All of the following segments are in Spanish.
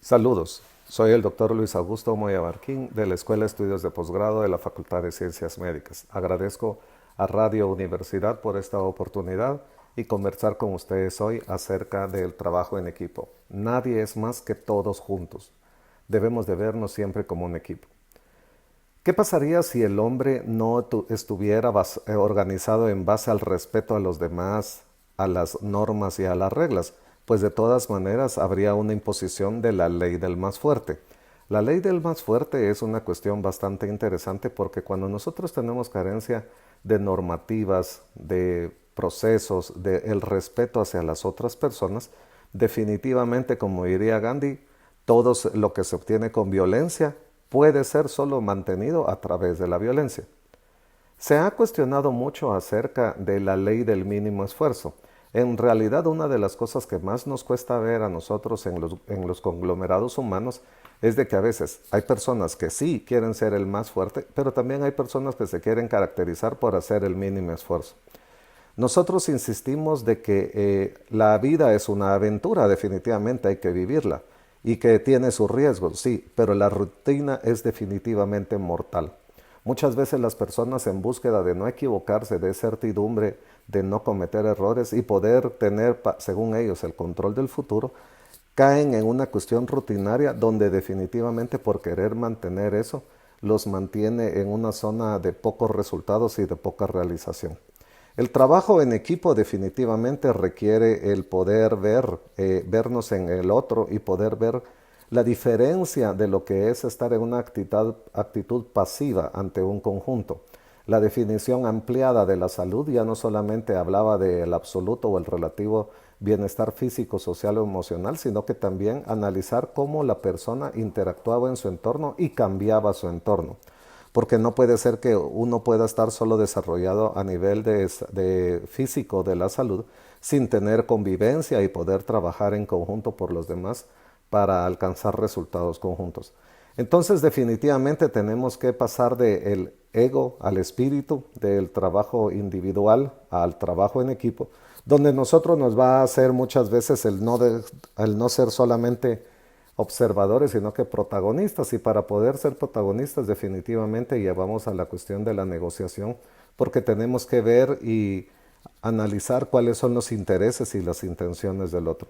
Saludos, soy el doctor Luis Augusto Moya Barquín de la Escuela de Estudios de Posgrado de la Facultad de Ciencias Médicas. Agradezco a Radio Universidad por esta oportunidad y conversar con ustedes hoy acerca del trabajo en equipo. Nadie es más que todos juntos. Debemos de vernos siempre como un equipo. ¿Qué pasaría si el hombre no estuviera organizado en base al respeto a los demás, a las normas y a las reglas? Pues de todas maneras habría una imposición de la ley del más fuerte. La ley del más fuerte es una cuestión bastante interesante porque cuando nosotros tenemos carencia de normativas, de procesos, de el respeto hacia las otras personas, definitivamente, como diría Gandhi, todo lo que se obtiene con violencia puede ser solo mantenido a través de la violencia. Se ha cuestionado mucho acerca de la ley del mínimo esfuerzo. En realidad, una de las cosas que más nos cuesta ver a nosotros en los conglomerados humanos es de que a veces hay personas que sí quieren ser el más fuerte, pero también hay personas que se quieren caracterizar por hacer el mínimo esfuerzo. Nosotros insistimos de que la vida es una aventura, definitivamente hay que vivirla y que tiene sus riesgos, sí, pero la rutina es definitivamente mortal. Muchas veces las personas en búsqueda de no equivocarse, de certidumbre, de no cometer errores y poder tener, según ellos, el control del futuro, caen en una cuestión rutinaria donde definitivamente por querer mantener eso, los mantiene en una zona de pocos resultados y de poca realización. El trabajo en equipo definitivamente requiere el poder vernos en el otro y poder ver la diferencia de lo que es estar en una actitud pasiva ante un conjunto. La definición ampliada de la salud ya no solamente hablaba del absoluto o el relativo bienestar físico, social o emocional, sino que también analizar cómo la persona interactuaba en su entorno y cambiaba su entorno, porque no puede ser que uno pueda estar solo desarrollado a nivel de físico de la salud sin tener convivencia y poder trabajar en conjunto por los demás para alcanzar resultados conjuntos. Entonces definitivamente tenemos que pasar del ego al espíritu, del trabajo individual al trabajo en equipo, donde nosotros nos va a hacer muchas veces el no ser solamente observadores, sino que protagonistas. Y para poder ser protagonistas definitivamente llevamos a la cuestión de la negociación, porque tenemos que ver y analizar cuáles son los intereses y las intenciones del otro.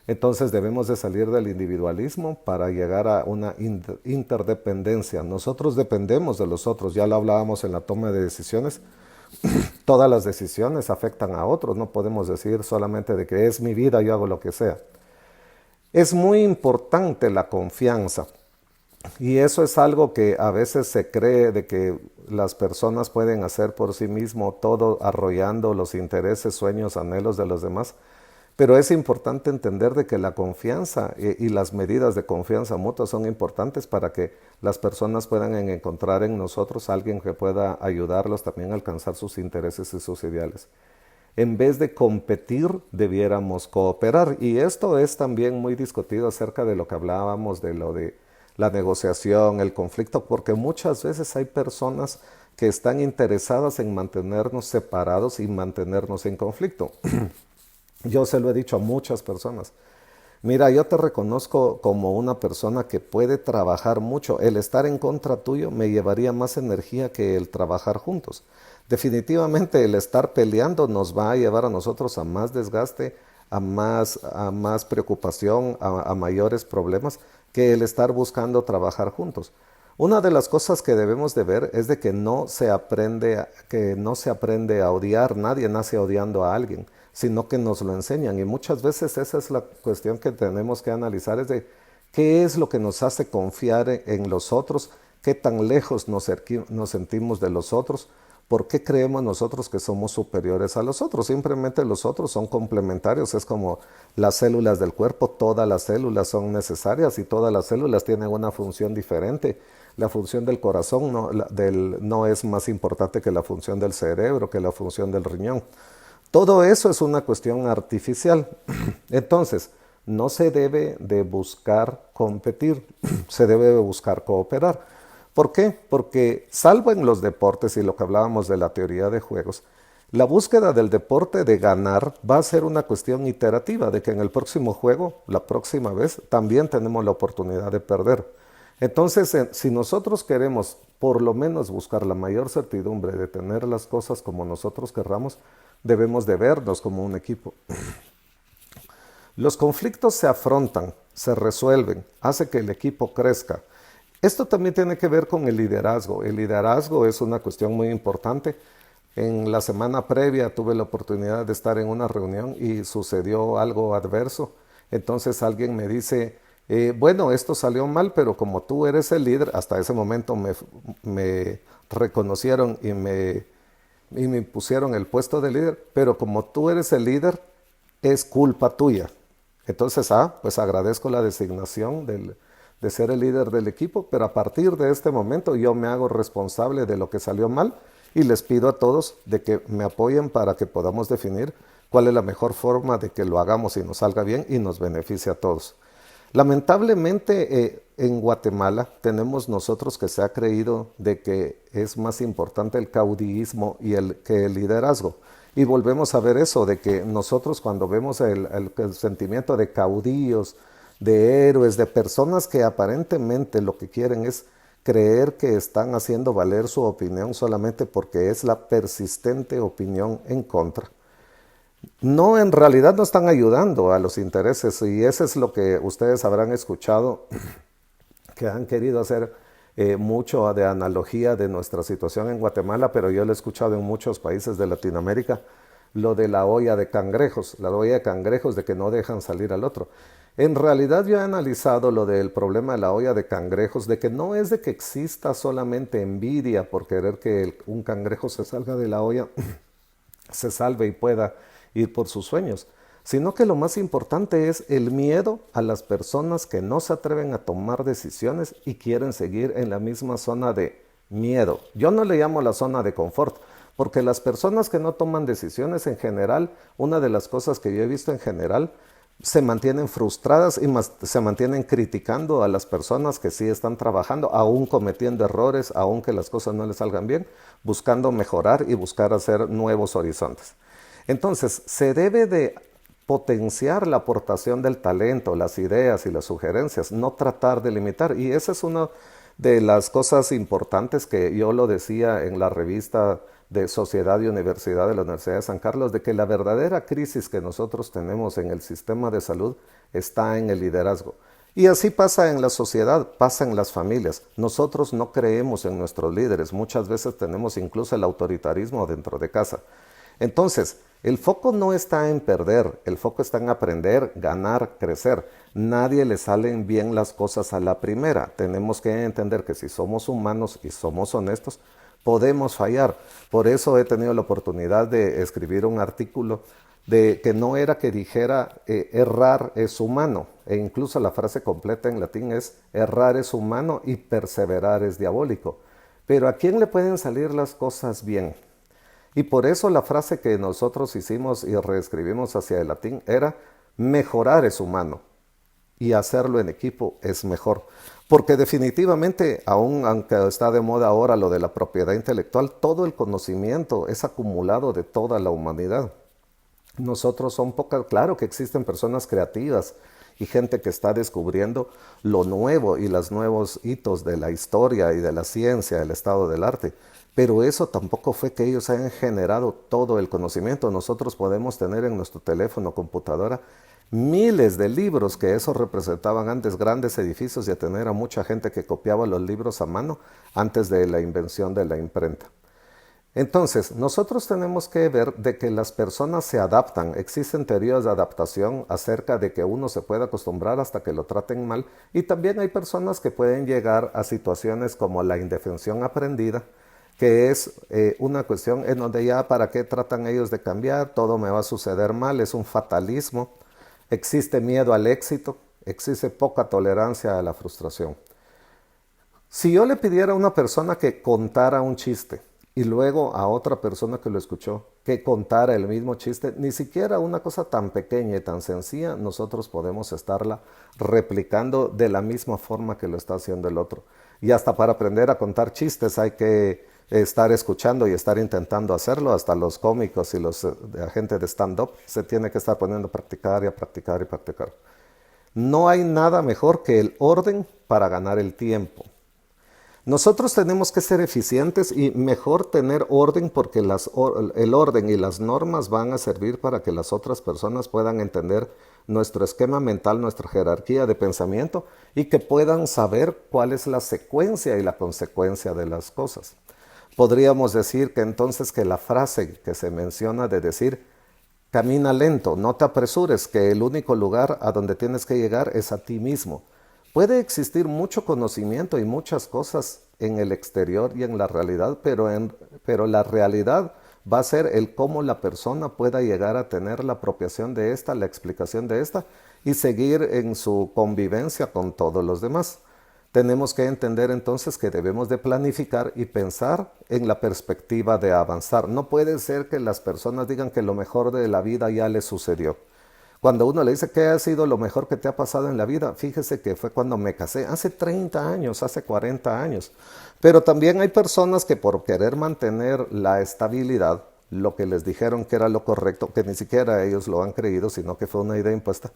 Entonces debemos de salir del individualismo para llegar a una interdependencia. Nosotros dependemos de los otros, ya lo hablábamos en la toma de decisiones. Todas las decisiones afectan a otros, no podemos decir solamente de que es mi vida, yo hago lo que sea. Es muy importante la confianza y eso es algo que a veces se cree de que las personas pueden hacer por sí mismo todo arrollando los intereses, sueños, anhelos de los demás. Pero es importante entender de que la confianza y las medidas de confianza mutua son importantes para que las personas puedan encontrar en nosotros a alguien que pueda ayudarlos también a alcanzar sus intereses y sus ideales. En vez de competir, debiéramos cooperar. Y esto es también muy discutido acerca de lo que hablábamos de lo de la negociación, el conflicto, porque muchas veces hay personas que están interesadas en mantenernos separados y mantenernos en conflicto. Yo se lo he dicho a muchas personas. Mira, yo te reconozco como una persona que puede trabajar mucho. El estar en contra tuyo me llevaría más energía que el trabajar juntos. Definitivamente el estar peleando nos va a llevar a nosotros a más desgaste, a más preocupación, a mayores problemas que el estar buscando trabajar juntos. Una de las cosas que debemos de ver es de que no se aprende a odiar, nadie nace odiando a alguien, sino que nos lo enseñan. Y muchas veces esa es la cuestión que tenemos que analizar, es de qué es lo que nos hace confiar en los otros, qué tan lejos nos sentimos de los otros, por qué creemos nosotros que somos superiores a los otros. Simplemente los otros son complementarios, es como las células del cuerpo, todas las células son necesarias y todas las células tienen una función diferente. La función del corazón no es más importante que la función del cerebro, que la función del riñón. Todo eso es una cuestión artificial. Entonces, no se debe de buscar competir, se debe de buscar cooperar. ¿Por qué? Porque salvo en los deportes y lo que hablábamos de la teoría de juegos, La búsqueda del deporte de ganar va a ser una cuestión iterativa, de que en el próximo juego, la próxima vez, también tenemos la oportunidad de perder. Entonces, si nosotros queremos por lo menos buscar la mayor certidumbre de tener las cosas como nosotros querramos, debemos de vernos como un equipo. Los conflictos se afrontan, se resuelven, hace que el equipo crezca. Esto también tiene que ver con el liderazgo. El liderazgo es una cuestión muy importante. En la semana previa tuve la oportunidad de estar en una reunión y sucedió algo adverso. Entonces alguien me dice, bueno, esto salió mal, pero como tú eres el líder, hasta ese momento me reconocieron y me pusieron el puesto de líder, pero como tú eres el líder, es culpa tuya. Entonces, pues agradezco la designación de ser el líder del equipo, pero a partir de este momento yo me hago responsable de lo que salió mal y les pido a todos de que me apoyen para que podamos definir cuál es la mejor forma de que lo hagamos y nos salga bien y nos beneficie a todos. Lamentablemente en Guatemala tenemos nosotros que se ha creído de que es más importante el caudillismo que el liderazgo. Y volvemos a ver eso, de que nosotros cuando vemos el sentimiento de caudillos, de héroes, de personas que aparentemente lo que quieren es creer que están haciendo valer su opinión solamente porque es la persistente opinión en contra. No, en realidad no están ayudando a los intereses y eso es lo que ustedes habrán escuchado, que han querido hacer mucho de analogía de nuestra situación en Guatemala, pero yo lo he escuchado en muchos países de Latinoamérica, lo de la olla de cangrejos, de que no dejan salir al otro. En realidad yo he analizado lo del problema de la olla de cangrejos, de que no es de que exista solamente envidia por querer que un cangrejo se salga de la olla, se salve y pueda ir por sus sueños, sino que lo más importante es el miedo a las personas que no se atreven a tomar decisiones y quieren seguir en la misma zona de miedo. Yo no le llamo la zona de confort, porque las personas que no toman decisiones en general, una de las cosas que yo he visto en general, se mantienen frustradas y se mantienen criticando a las personas que sí están trabajando, aún cometiendo errores, aún que las cosas no les salgan bien, buscando mejorar y buscar hacer nuevos horizontes. Entonces, se debe de potenciar la aportación del talento, las ideas y las sugerencias, no tratar de limitar. Y esa es una de las cosas importantes que yo lo decía en la revista de Sociedad y Universidad de la Universidad de San Carlos, de que la verdadera crisis que nosotros tenemos en el sistema de salud está en el liderazgo. Y así pasa en la sociedad, pasa en las familias. Nosotros no creemos en nuestros líderes, muchas veces tenemos incluso el autoritarismo dentro de casa. Entonces, el foco no está en perder, el foco está en aprender, ganar, crecer. Nadie le salen bien las cosas a la primera. Tenemos que entender que si somos humanos y somos honestos, podemos fallar. Por eso he tenido la oportunidad de escribir un artículo de que no era que dijera errar es humano, e incluso la frase completa en latín es errar es humano y perseverar es diabólico. Pero ¿a quién le pueden salir las cosas bien? Y por eso la frase que nosotros hicimos y reescribimos hacia el latín era mejorar es humano y hacerlo en equipo es mejor. Porque definitivamente, aunque está de moda ahora lo de la propiedad intelectual, todo el conocimiento es acumulado de toda la humanidad. Nosotros son pocas, claro que existen personas creativas y gente que está descubriendo lo nuevo y los nuevos hitos de la historia y de la ciencia, del estado del arte. Pero eso tampoco fue que ellos hayan generado todo el conocimiento. Nosotros podemos tener en nuestro teléfono, computadora, miles de libros que eso representaban antes grandes edificios y a tener a mucha gente que copiaba los libros a mano antes de la invención de la imprenta. Entonces, nosotros tenemos que ver de que las personas se adaptan. Existen teorías de adaptación acerca de que uno se puede acostumbrar hasta que lo traten mal. Y también hay personas que pueden llegar a situaciones como la indefensión aprendida, que es una cuestión en donde ya para qué tratan ellos de cambiar, todo me va a suceder mal, es un fatalismo, existe miedo al éxito, existe poca tolerancia a la frustración. Si yo le pidiera a una persona que contara un chiste y luego a otra persona que lo escuchó que contara el mismo chiste, ni siquiera una cosa tan pequeña y tan sencilla nosotros podemos estarla replicando de la misma forma que lo está haciendo el otro. Y hasta para aprender a contar chistes hay que estar escuchando y estar intentando hacerlo. Hasta los cómicos y los de gente de stand-up se tiene que estar poniendo a practicar y a practicar y practicar. No hay nada mejor que el orden para ganar el tiempo. Nosotros tenemos que ser eficientes y mejor tener orden porque el orden y las normas van a servir para que las otras personas puedan entender nuestro esquema mental, nuestra jerarquía de pensamiento y que puedan saber cuál es la secuencia y la consecuencia de las cosas. Podríamos decir que entonces que la frase que se menciona de decir camina lento, no te apresures, que el único lugar a donde tienes que llegar es a ti mismo. Puede existir mucho conocimiento y muchas cosas en el exterior y en la realidad, pero la realidad va a ser el cómo la persona pueda llegar a tener la apropiación de esta, la explicación de esta y seguir en su convivencia con todos los demás. Tenemos que entender entonces que debemos de planificar y pensar en la perspectiva de avanzar. No puede ser que las personas digan que lo mejor de la vida ya les sucedió. Cuando uno le dice qué ha sido lo mejor que te ha pasado en la vida, fíjese que fue cuando me casé, hace 30 años, hace 40 años. Pero también hay personas que por querer mantener la estabilidad, lo que les dijeron que era lo correcto, que ni siquiera ellos lo han creído, sino que fue una idea impuesta,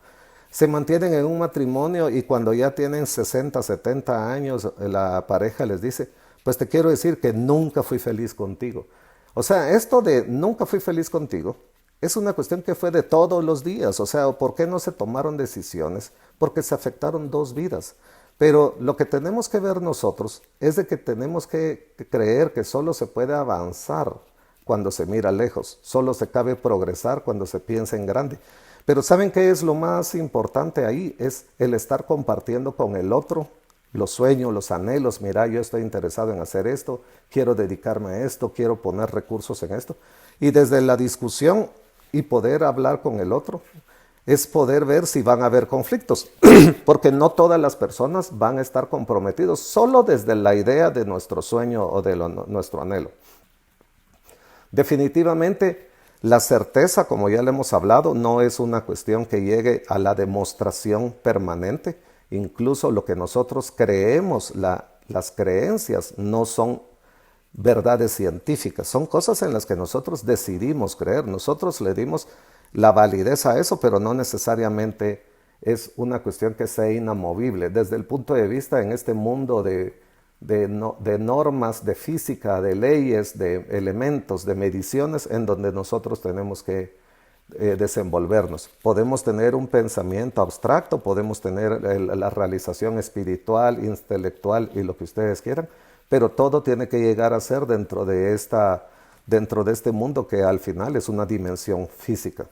se mantienen en un matrimonio y cuando ya tienen 60, 70 años, la pareja les dice, pues te quiero decir que nunca fui feliz contigo. O sea, esto de nunca fui feliz contigo es una cuestión que fue de todos los días. O sea, ¿por qué no se tomaron decisiones? Porque se afectaron dos vidas. Pero lo que tenemos que ver nosotros es de que tenemos que creer que solo se puede avanzar cuando se mira lejos, solo se cabe progresar cuando se piensa en grande. Pero ¿saben qué es lo más importante ahí? Es el estar compartiendo con el otro los sueños, los anhelos. Mira, yo estoy interesado en hacer esto, quiero dedicarme a esto, quiero poner recursos en esto. Y desde la discusión y poder hablar con el otro es poder ver si van a haber conflictos, porque no todas las personas van a estar comprometidos solo desde la idea de nuestro sueño o de nuestro anhelo. Definitivamente, la certeza, como ya le hemos hablado, no es una cuestión que llegue a la demostración permanente. Incluso lo que nosotros creemos, las creencias, no son verdades científicas, son cosas en las que nosotros decidimos creer. Nosotros le dimos la validez a eso, pero no necesariamente es una cuestión que sea inamovible. Desde el punto de vista en este mundo de normas, de física, de leyes, de elementos, de mediciones, en donde nosotros tenemos que desenvolvernos. Podemos tener un pensamiento abstracto, podemos tener la realización espiritual, intelectual y lo que ustedes quieran, pero todo tiene que llegar a ser dentro de este mundo que al final es una dimensión física.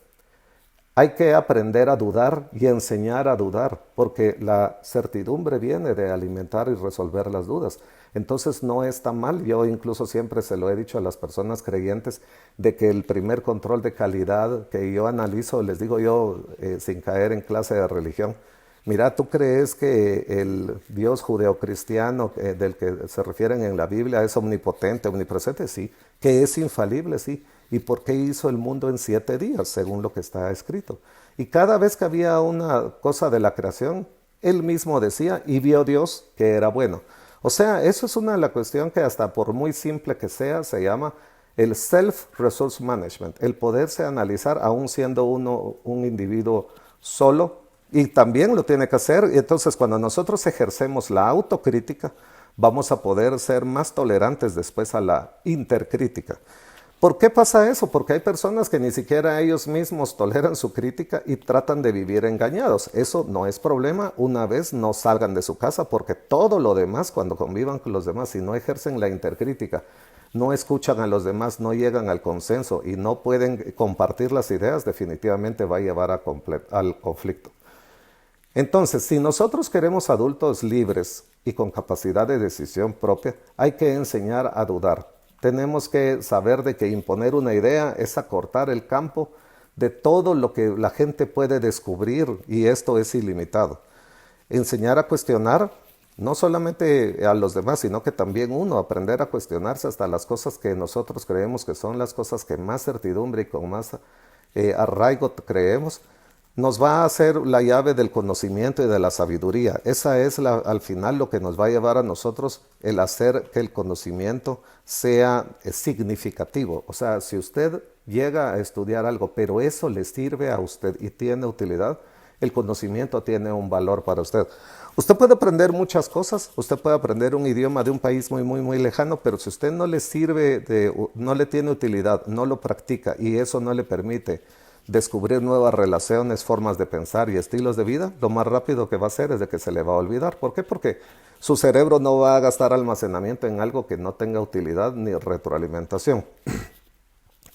Hay que aprender a dudar y enseñar a dudar, porque la certidumbre viene de alimentar y resolver las dudas. Entonces no está mal. Yo incluso siempre se lo he dicho a las personas creyentes de que el primer control de calidad que yo analizo, les digo yo sin caer en clase de religión, mira, ¿tú crees que el Dios judeocristiano del que se refieren en la Biblia es omnipotente, omnipresente? Sí. ¿Que es infalible? Sí. ¿Y por qué hizo el mundo en 7 días, según lo que está escrito? Y cada vez que había una cosa de la creación, él mismo decía, y vio Dios que era bueno. O sea, eso es la cuestión que hasta por muy simple que sea, se llama el self-resource management, el poderse analizar aún siendo uno un individuo solo, y también lo tiene que hacer. Y entonces cuando nosotros ejercemos la autocrítica, vamos a poder ser más tolerantes después a la intercrítica. ¿Por qué pasa eso? Porque hay personas que ni siquiera ellos mismos toleran su crítica y tratan de vivir engañados. Eso no es problema una vez no salgan de su casa, porque todo lo demás, cuando convivan con los demás, si no ejercen la intercrítica, no escuchan a los demás, no llegan al consenso y no pueden compartir las ideas, definitivamente va a llevar al conflicto. Entonces, si nosotros queremos adultos libres y con capacidad de decisión propia, hay que enseñar a dudar. Tenemos que saber de que imponer una idea es acortar el campo de todo lo que la gente puede descubrir, y esto es ilimitado. Enseñar a cuestionar, no solamente a los demás, sino que también uno, aprender a cuestionarse hasta las cosas que nosotros creemos que son las cosas que más certidumbre y con más arraigo creemos. nos va a hacer la llave del conocimiento y de la sabiduría. Esa es al final lo que nos va a llevar a nosotros el hacer que el conocimiento sea significativo. O sea, si usted llega a estudiar algo, pero eso le sirve a usted y tiene utilidad, el conocimiento tiene un valor para usted. Usted puede aprender muchas cosas, usted puede aprender un idioma de un país muy lejano, pero si usted no le sirve, no le tiene utilidad, no lo practica y eso no le permite descubrir nuevas relaciones, formas de pensar y estilos de vida, lo más rápido que va a hacer es de que se le va a olvidar. ¿Por qué? Porque su cerebro no va a gastar almacenamiento en algo que no tenga utilidad ni retroalimentación.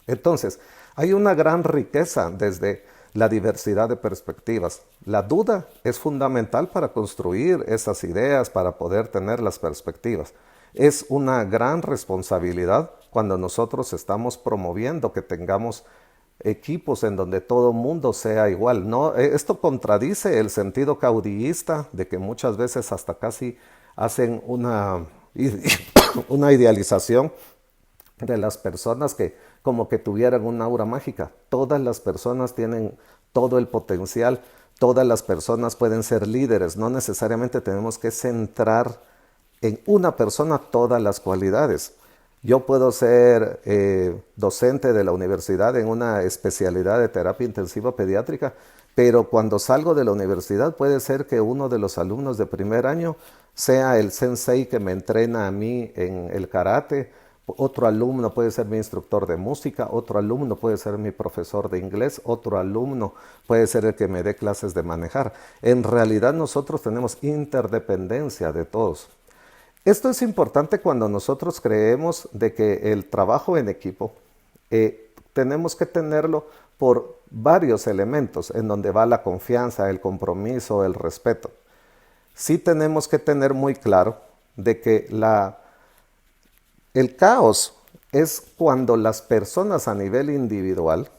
Entonces, hay una gran riqueza desde la diversidad de perspectivas. La duda es fundamental para construir esas ideas, para poder tener las perspectivas. Es una gran responsabilidad cuando nosotros estamos promoviendo que tengamos equipos en donde todo mundo sea igual. No, esto contradice el sentido caudillista de que muchas veces hasta casi hacen una idealización de las personas que como que tuvieran una aura mágica. Todas las personas tienen todo el potencial, todas las personas pueden ser líderes, no necesariamente tenemos que centrar en una persona todas las cualidades. Yo puedo ser docente de la universidad en una especialidad de terapia intensiva pediátrica, pero cuando salgo de la universidad puede ser que uno de los alumnos de primer año sea el sensei que me entrena a mí en el karate, otro alumno puede ser mi instructor de música, otro alumno puede ser mi profesor de inglés, otro alumno puede ser el que me dé clases de manejar. En realidad nosotros tenemos interdependencia de todos. Esto es importante cuando nosotros creemos de que el trabajo en equipo tenemos que tenerlo por varios elementos en donde va la confianza, el compromiso, el respeto. Sí tenemos que tener muy claro de que el caos es cuando las personas a nivel individual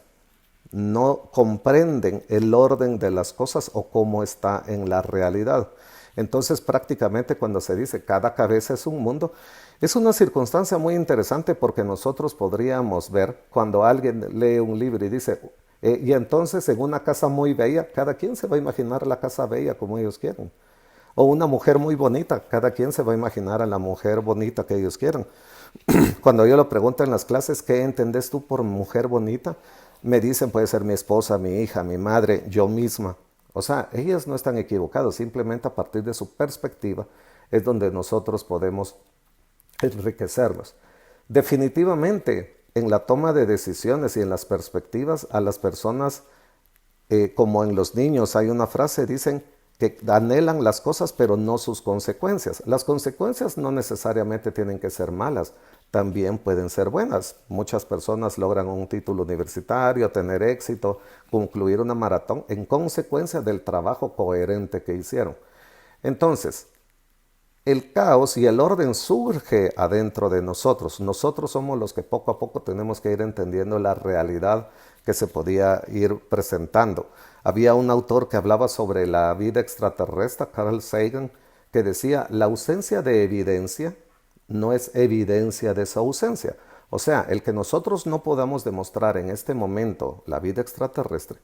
no comprenden el orden de las cosas o cómo está en la realidad. Entonces prácticamente cuando se dice cada cabeza es un mundo, es una circunstancia muy interesante porque nosotros podríamos ver cuando alguien lee un libro y dice, y entonces en una casa muy bella, cada quien se va a imaginar la casa bella como ellos quieren. O una mujer muy bonita, cada quien se va a imaginar a la mujer bonita que ellos quieran. Cuando yo lo pregunto en las clases, ¿qué entendés tú por mujer bonita? Me dicen, puede ser mi esposa, mi hija, mi madre, yo misma. O sea, ellas no están equivocadas, simplemente a partir de su perspectiva es donde nosotros podemos enriquecernos. Definitivamente, en la toma de decisiones y en las perspectivas, a las personas, como en los niños, hay una frase, dicen que anhelan las cosas, pero no sus consecuencias. Las consecuencias no necesariamente tienen que ser malas, también pueden ser buenas. Muchas personas logran un título universitario, tener éxito, concluir una maratón en consecuencia del trabajo coherente que hicieron. Entonces, el caos y el orden surge adentro de nosotros. Nosotros somos los que poco a poco tenemos que ir entendiendo la realidad que se podía ir presentando. Había un autor que hablaba sobre la vida extraterrestre, Carl Sagan, que decía, la ausencia de evidencia no es evidencia de su ausencia. O sea, el que nosotros no podamos demostrar en este momento la vida extraterrestre,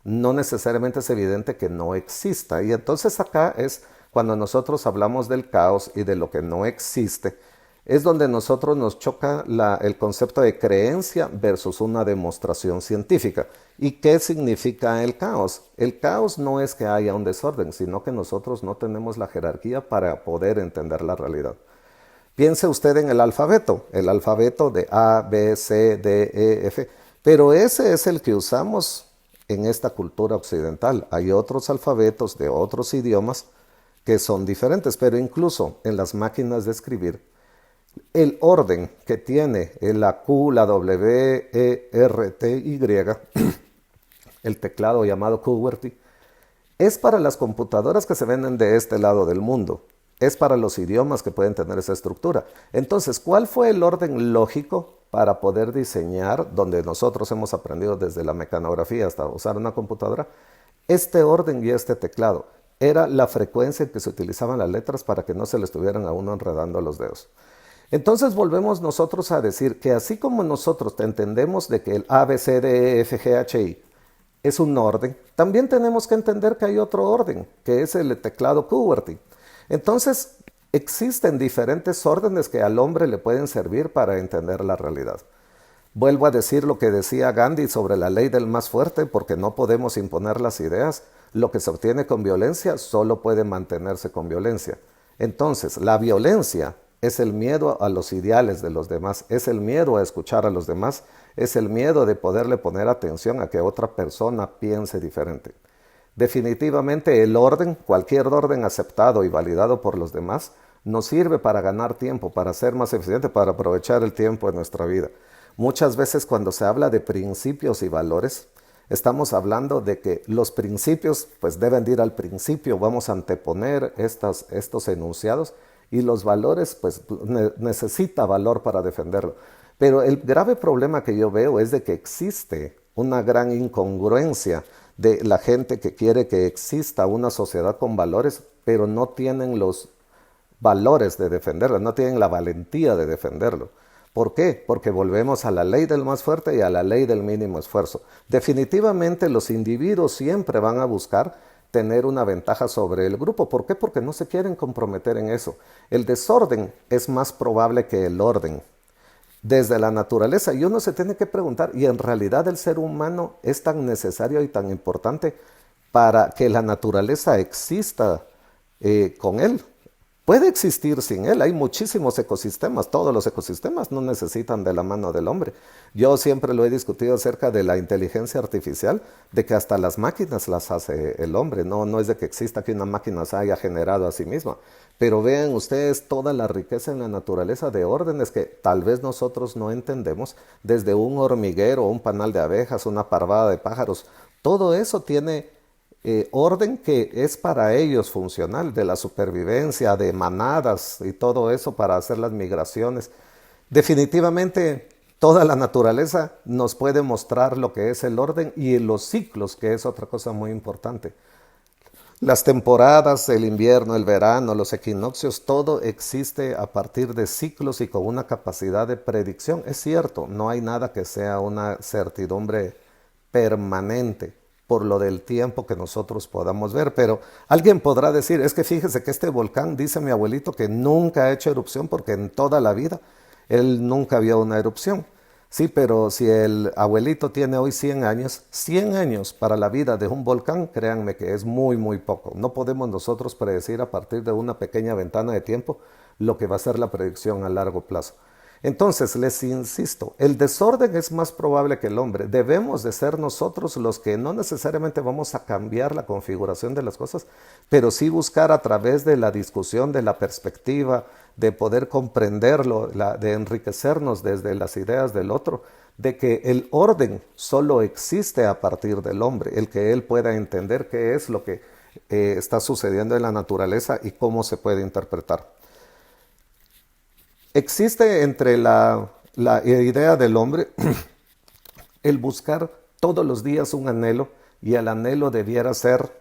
no necesariamente es evidente que no exista. Y entonces acá es cuando nosotros hablamos del caos y de lo que no existe, es donde nosotros nos choca el concepto de creencia versus una demostración científica. ¿Y qué significa el caos? El caos no es que haya un desorden, sino que nosotros no tenemos la jerarquía para poder entender la realidad. Piense usted en el alfabeto de A, B, C, D, E, F, pero ese es el que usamos en esta cultura occidental. Hay otros alfabetos de otros idiomas que son diferentes, pero incluso en las máquinas de escribir, el orden que tiene la Q, la W, E, R, T, Y, el teclado llamado QWERTY, es para las computadoras que se venden de este lado del mundo. Es para los idiomas que pueden tener esa estructura. Entonces, ¿cuál fue el orden lógico para poder diseñar, donde nosotros hemos aprendido desde la mecanografía hasta usar una computadora? Este orden y este teclado era la frecuencia en que se utilizaban las letras para que no se le estuvieran a uno enredando los dedos. Entonces volvemos nosotros a decir que así como nosotros entendemos de que el A, B, C, D, E, F, G, H, I es un orden, también tenemos que entender que hay otro orden, que es el teclado QWERTY. Entonces, existen diferentes órdenes que al hombre le pueden servir para entender la realidad. Vuelvo a decir lo que decía Gandhi sobre la ley del más fuerte, porque no podemos imponer las ideas. Lo que se obtiene con violencia solo puede mantenerse con violencia. Entonces, la violencia es el miedo a los ideales de los demás, es el miedo a escuchar a los demás, es el miedo de poderle poner atención a que otra persona piense diferente. Definitivamente el orden, cualquier orden aceptado y validado por los demás, nos sirve para ganar tiempo, para ser más eficiente, para aprovechar el tiempo en nuestra vida. Muchas veces cuando se habla de principios y valores, estamos hablando de que los principios pues deben ir al principio, vamos a anteponer estos enunciados y los valores pues necesita valor para defenderlo. Pero el grave problema que yo veo es de que existe una gran incongruencia de la gente que quiere que exista una sociedad con valores, pero no tienen los valores de defenderlo, no tienen la valentía de defenderlo. ¿Por qué? Porque volvemos a la ley del más fuerte y a la ley del mínimo esfuerzo. Definitivamente los individuos siempre van a buscar tener una ventaja sobre el grupo. ¿Por qué? Porque no se quieren comprometer en eso. El desorden es más probable que el orden. Desde la naturaleza, y uno se tiene que preguntar, ¿y en realidad el ser humano es tan necesario y tan importante para que la naturaleza exista con él? Puede existir sin él, hay muchísimos ecosistemas, todos los ecosistemas no necesitan de la mano del hombre. Yo siempre lo he discutido acerca de la inteligencia artificial, de que hasta las máquinas las hace el hombre, no es de que exista que una máquina se haya generado a sí misma. Pero vean ustedes toda la riqueza en la naturaleza de órdenes que tal vez nosotros no entendemos, desde un hormiguero, un panal de abejas, una parvada de pájaros, todo eso tiene orden que es para ellos funcional, de la supervivencia, de manadas y todo eso para hacer las migraciones. Definitivamente toda la naturaleza nos puede mostrar lo que es el orden y los ciclos, que es otra cosa muy importante. Las temporadas, el invierno, el verano, los equinoccios, todo existe a partir de ciclos y con una capacidad de predicción. Es cierto, no hay nada que sea una certidumbre permanente por lo del tiempo que nosotros podamos ver, pero alguien podrá decir, es que fíjese que este volcán, dice mi abuelito, que nunca ha hecho erupción porque en toda la vida él nunca vio una erupción. Sí, pero si el abuelito tiene hoy 100 años para la vida de un volcán, créanme que es muy, muy poco. No podemos nosotros predecir a partir de una pequeña ventana de tiempo lo que va a ser la predicción a largo plazo. Entonces, les insisto, el desorden es más probable que el hombre. Debemos de ser nosotros los que no necesariamente vamos a cambiar la configuración de las cosas, pero sí buscar a través de la discusión, de la perspectiva, de poder comprenderlo, de enriquecernos desde las ideas del otro, de que el orden solo existe a partir del hombre, el que él pueda entender qué es lo que está sucediendo en la naturaleza y cómo se puede interpretar. Existe entre la idea del hombre el buscar todos los días un anhelo, y el anhelo debiera ser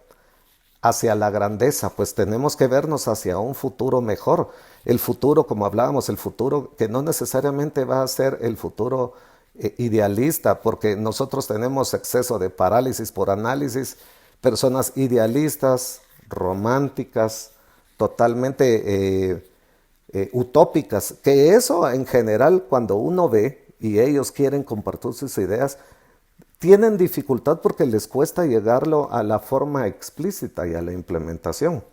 hacia la grandeza, pues tenemos que vernos hacia un futuro mejor. El futuro, como hablábamos, el futuro que no necesariamente va a ser el futuro idealista, porque nosotros tenemos exceso de parálisis por análisis, personas idealistas, románticas, totalmente utópicas, que eso en general cuando uno ve y ellos quieren compartir sus ideas, tienen dificultad porque les cuesta llegarlo a la forma explícita y a la implementación.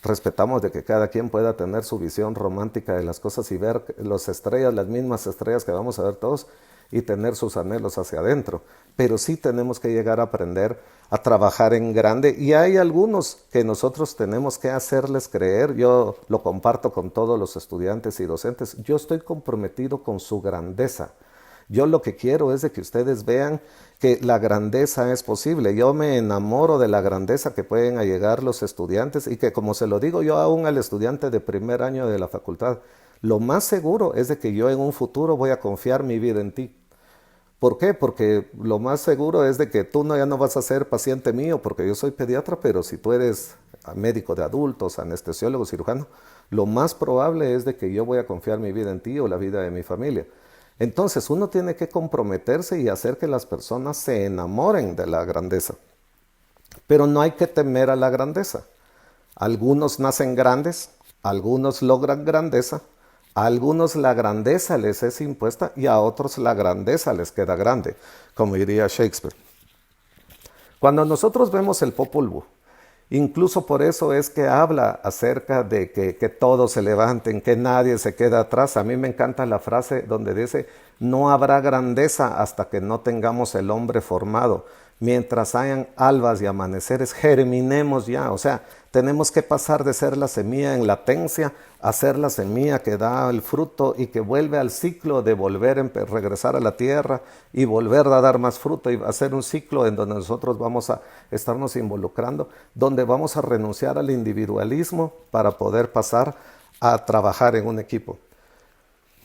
Respetamos de que cada quien pueda tener su visión romántica de las cosas y ver las estrellas, las mismas estrellas que vamos a ver todos, y tener sus anhelos hacia adentro. Pero sí tenemos que llegar a aprender a trabajar en grande, y hay algunos que nosotros tenemos que hacerles creer. Yo lo comparto con todos los estudiantes y docentes. Yo estoy comprometido con su grandeza. Yo lo que quiero es de que ustedes vean que la grandeza es posible. Yo me enamoro de la grandeza que pueden llegar los estudiantes, y que, como se lo digo yo aún al estudiante de primer año de la facultad, lo más seguro es de que yo en un futuro voy a confiar mi vida en ti. ¿Por qué? Porque lo más seguro es de que tú ya no vas a ser paciente mío porque yo soy pediatra, pero si tú eres médico de adultos, anestesiólogo, cirujano, lo más probable es de que yo voy a confiar mi vida en ti o la vida de mi familia. Entonces uno tiene que comprometerse y hacer que las personas se enamoren de la grandeza. Pero no hay que temer a la grandeza. Algunos nacen grandes, algunos logran grandeza, a algunos la grandeza les es impuesta y a otros la grandeza les queda grande, como diría Shakespeare. Cuando nosotros vemos el Popol Vuh, incluso por eso es que habla acerca de que todos se levanten, que nadie se quede atrás. A mí me encanta la frase donde dice, no habrá grandeza hasta que no tengamos el hombre formado. Mientras hayan albas y amaneceres, germinemos ya. O sea, tenemos que pasar de ser la semilla en latencia a ser la semilla que da el fruto y que vuelve al ciclo de volver a regresar a la tierra y volver a dar más fruto y hacer un ciclo en donde nosotros vamos a estarnos involucrando, donde vamos a renunciar al individualismo para poder pasar a trabajar en un equipo.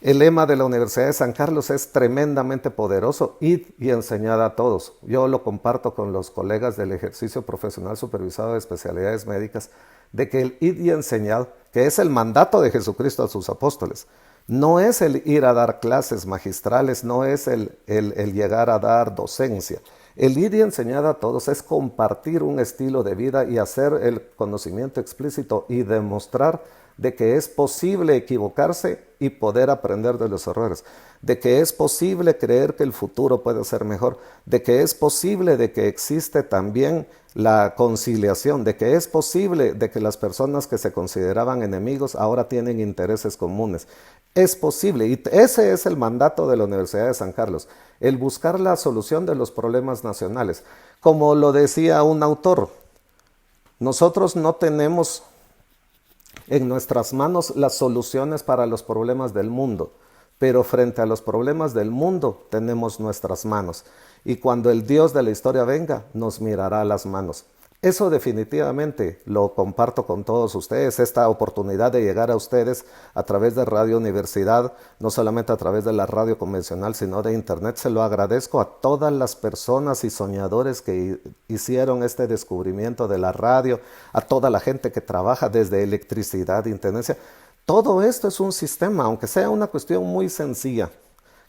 El lema de la Universidad de San Carlos es tremendamente poderoso: id y enseñad a todos. Yo lo comparto con los colegas del ejercicio profesional supervisado de especialidades médicas, de que el id y enseñad, que es el mandato de Jesucristo a sus apóstoles, no es el ir a dar clases magistrales, no es el llegar a dar docencia. El ir y enseñar a todos es compartir un estilo de vida y hacer el conocimiento explícito y demostrar de que es posible equivocarse y poder aprender de los errores, de que es posible creer que el futuro puede ser mejor, de que es posible de que existe también la conciliación, de que es posible de que las personas que se consideraban enemigos ahora tienen intereses comunes. Es posible, y ese es el mandato de la Universidad de San Carlos, el buscar la solución de los problemas nacionales. Como lo decía un autor, nosotros no tenemos en nuestras manos las soluciones para los problemas del mundo, pero frente a los problemas del mundo tenemos nuestras manos. Y cuando el Dios de la historia venga, nos mirará las manos. Eso definitivamente lo comparto con todos ustedes, esta oportunidad de llegar a ustedes a través de Radio Universidad, no solamente a través de la radio convencional, sino de internet. Se lo agradezco a todas las personas y soñadores que hicieron este descubrimiento de la radio, a toda la gente que trabaja desde electricidad, intendencia. Todo esto es un sistema, aunque sea una cuestión muy sencilla,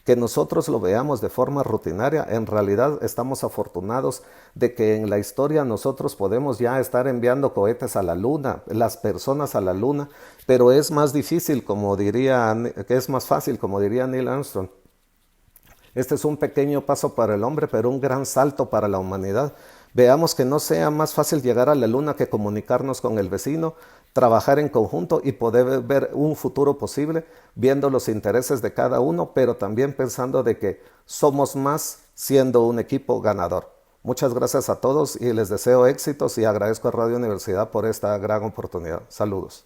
que nosotros lo veamos de forma rutinaria. En realidad estamos afortunados de que en la historia nosotros podemos ya estar enviando cohetes a la luna, las personas a la luna, pero es más difícil, es más fácil, como diría Neil Armstrong. Este es un pequeño paso para el hombre, pero un gran salto para la humanidad. Veamos que no sea más fácil llegar a la luna que comunicarnos con el vecino, trabajar en conjunto y poder ver un futuro posible, viendo los intereses de cada uno, pero también pensando de que somos más siendo un equipo ganador. Muchas gracias a todos y les deseo éxitos y agradezco a Radio Universidad por esta gran oportunidad. Saludos.